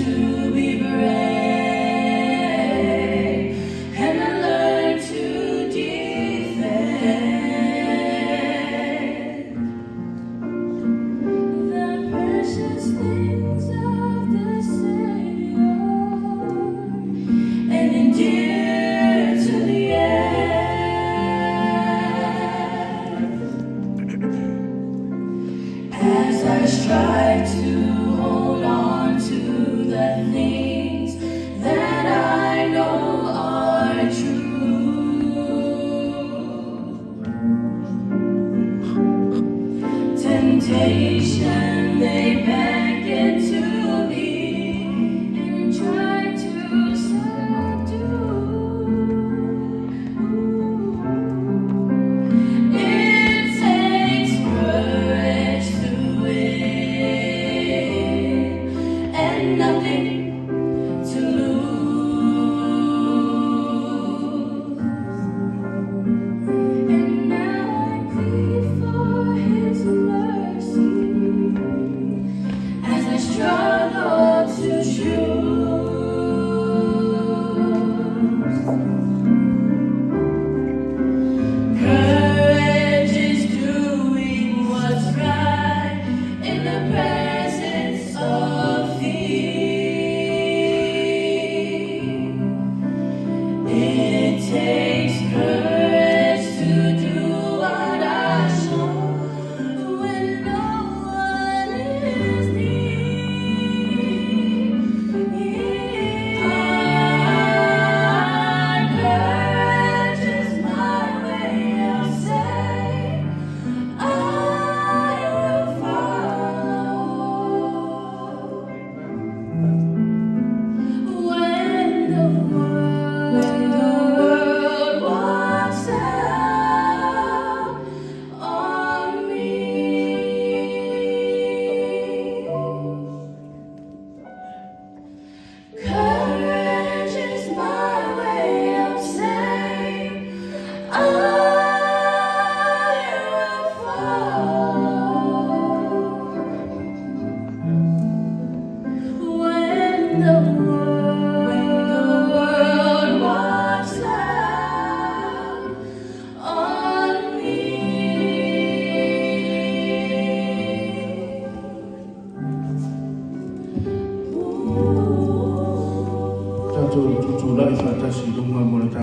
to be brave, and I learned to defend the precious things of the Savior, and endure to the end. As I strive to hold on to the things that I know are true, temptation they beckon to me and try to subdue. It takes courage to win and nothing to lose. And now I plead for His mercy as I struggle to choose. Courage is doing what's right in the presence of fear. It takes courage to do what I should when no one is near. Courage is my way of saying I will follow when the world walks out on me. Courage is my way of saying I will follow when the world walks out on me. 자, 저 주라 이사 다시 동만 보내